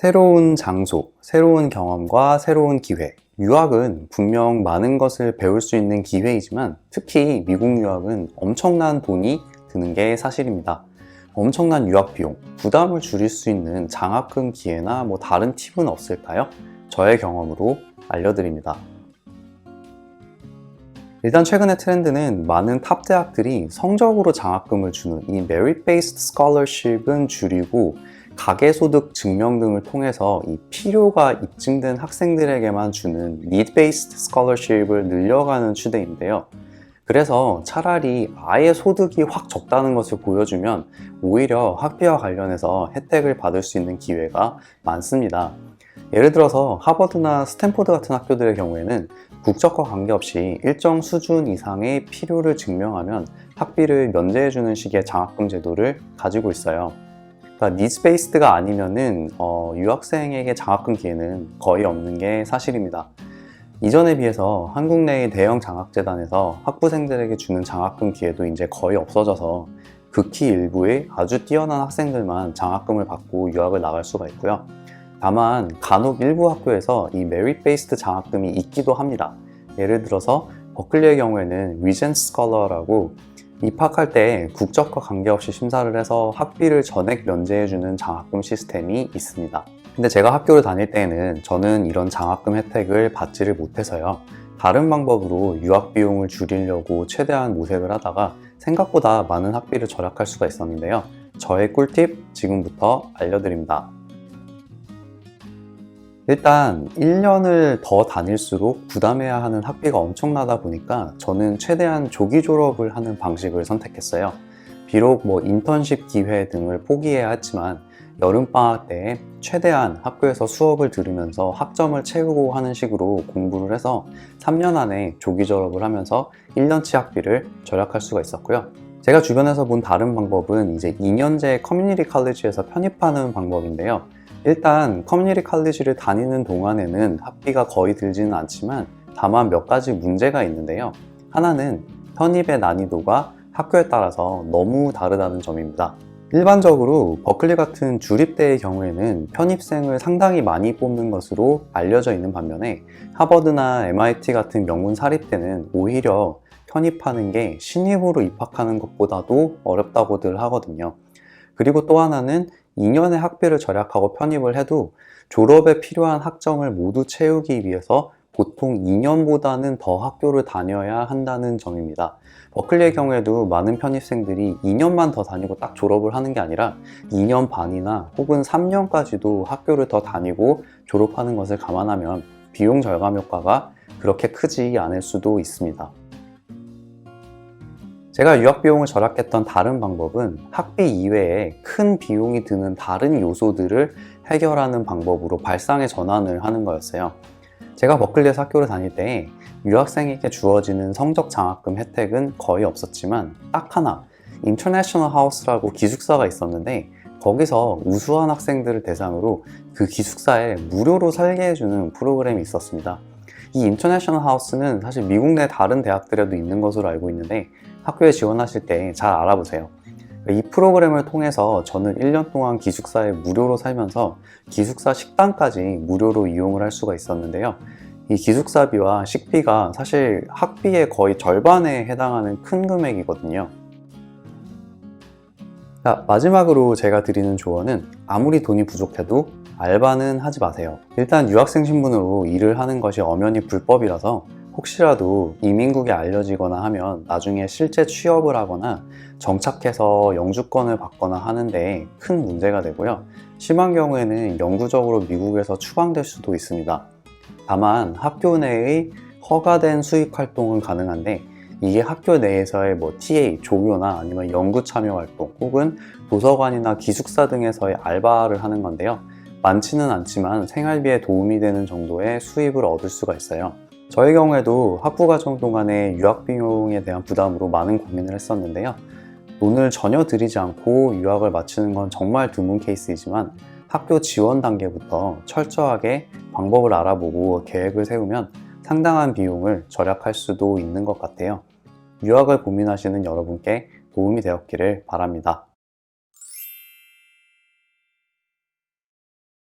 새로운 장소, 새로운 경험과 새로운 기회. 유학은 분명 많은 것을 배울 수 있는 기회이지만 특히 미국 유학은 엄청난 돈이 드는 게 사실입니다. 엄청난 유학 비용, 부담을 줄일 수 있는 장학금 기회나 다른 팁은 없을까요? 저의 경험으로 알려드립니다. 일단 최근의 트렌드는 많은 탑 대학들이 성적으로 장학금을 주는 이 Merit-Based Scholarship은 줄이고 가계소득 증명 등을 통해서 이 필요가 입증된 학생들에게만 주는 Need-Based Scholarship을 늘려가는 추세인데요. 그래서 차라리 아예 소득이 확 적다는 것을 보여주면 오히려 학비와 관련해서 혜택을 받을 수 있는 기회가 많습니다. 예를 들어서 하버드나 스탠포드 같은 학교들의 경우에는 국적과 관계없이 일정 수준 이상의 필요를 증명하면 학비를 면제해주는 식의 장학금 제도를 가지고 있어요. 그러니까 니즈 베이스드가 아니면은 유학생에게 장학금 기회는 거의 없는 게 사실입니다. 이전에 비해서 한국 내의 대형 장학재단에서 학부생들에게 주는 장학금 기회도 이제 거의 없어져서 극히 일부의 아주 뛰어난 학생들만 장학금을 받고 유학을 나갈 수가 있고요. 다만 간혹 일부 학교에서 이 메리트 베이스드 장학금이 있기도 합니다. 예를 들어서 버클리의 경우에는 리젠트 스컬러라고 입학할 때 국적과 관계없이 심사를 해서 학비를 전액 면제해주는 장학금 시스템이 있습니다. 근데 제가 학교를 다닐 때에는 저는 이런 장학금 혜택을 받지를 못해서요. 다른 방법으로 유학 비용을 줄이려고 최대한 모색을 하다가 생각보다 많은 학비를 절약할 수가 있었는데요. 저의 꿀팁 지금부터 알려드립니다. 일단 1년을 더 다닐수록 부담해야 하는 학비가 엄청나다 보니까 저는 최대한 조기 졸업을 하는 방식을 선택했어요. 비록 인턴십 기회 등을 포기해야 했지만 여름방학 때 최대한 학교에서 수업을 들으면서 학점을 채우고 하는 식으로 공부를 해서 3년 안에 조기 졸업을 하면서 1년치 학비를 절약할 수가 있었고요. 제가 주변에서 본 다른 방법은 이제 2년제 커뮤니티 칼리지에서 편입하는 방법인데요. 일단 커뮤니티 칼리지를 다니는 동안에는 학비가 거의 들지는 않지만 다만 몇 가지 문제가 있는데요. 하나는 편입의 난이도가 학교에 따라서 너무 다르다는 점입니다. 일반적으로 버클리 같은 주립대의 경우에는 편입생을 상당히 많이 뽑는 것으로 알려져 있는 반면에 하버드나 MIT 같은 명문 사립대는 오히려 편입하는 게 신입으로 입학하는 것보다도 어렵다고들 하거든요. 그리고 또 하나는 2년의 학비를 절약하고 편입을 해도 졸업에 필요한 학점을 모두 채우기 위해서 보통 2년보다는 더 학교를 다녀야 한다는 점입니다. 버클리의 경우에도 많은 편입생들이 2년만 더 다니고 딱 졸업을 하는 게 아니라 2년 반이나 혹은 3년까지도 학교를 더 다니고 졸업하는 것을 감안하면 비용 절감 효과가 그렇게 크지 않을 수도 있습니다. 제가 유학 비용을 절약했던 다른 방법은 학비 이외에 큰 비용이 드는 다른 요소들을 해결하는 방법으로 발상의 전환을 하는 거였어요. 제가 버클리에서 학교를 다닐 때 유학생에게 주어지는 성적 장학금 혜택은 거의 없었지만 딱 하나, 인터내셔널 하우스라고 기숙사가 있었는데 거기서 우수한 학생들을 대상으로 그 기숙사에 무료로 살게 해주는 프로그램이 있었습니다. 이 인터내셔널 하우스는 사실 미국 내 다른 대학들에도 있는 것으로 알고 있는데 학교에 지원하실 때 잘 알아보세요. 이 프로그램을 통해서 저는 1년 동안 기숙사에 무료로 살면서 기숙사 식당까지 무료로 이용을 할 수가 있었는데요. 이 기숙사비와 식비가 사실 학비의 거의 절반에 해당하는 큰 금액이거든요. 자, 마지막으로 제가 드리는 조언은 아무리 돈이 부족해도 알바는 하지 마세요. 일단 유학생 신분으로 일을 하는 것이 엄연히 불법이라서 혹시라도 이민국에 알려지거나 하면 나중에 실제 취업을 하거나 정착해서 영주권을 받거나 하는데 큰 문제가 되고요. 심한 경우에는 영구적으로 미국에서 추방될 수도 있습니다. 다만 학교 내의 허가된 수익 활동은 가능한데 이게 학교 내에서의 TA, 조교나 아니면 연구 참여 활동 혹은 도서관이나 기숙사 등에서의 알바를 하는 건데요. 많지는 않지만 생활비에 도움이 되는 정도의 수입을 얻을 수가 있어요. 저의 경우에도 학부과정 동안에 유학 비용에 대한 부담으로 많은 고민을 했었는데요. 돈을 전혀 들이지 않고 유학을 마치는 건 정말 드문 케이스이지만 학교 지원 단계부터 철저하게 방법을 알아보고 계획을 세우면 상당한 비용을 절약할 수도 있는 것 같아요. 유학을 고민하시는 여러분께 도움이 되었기를 바랍니다.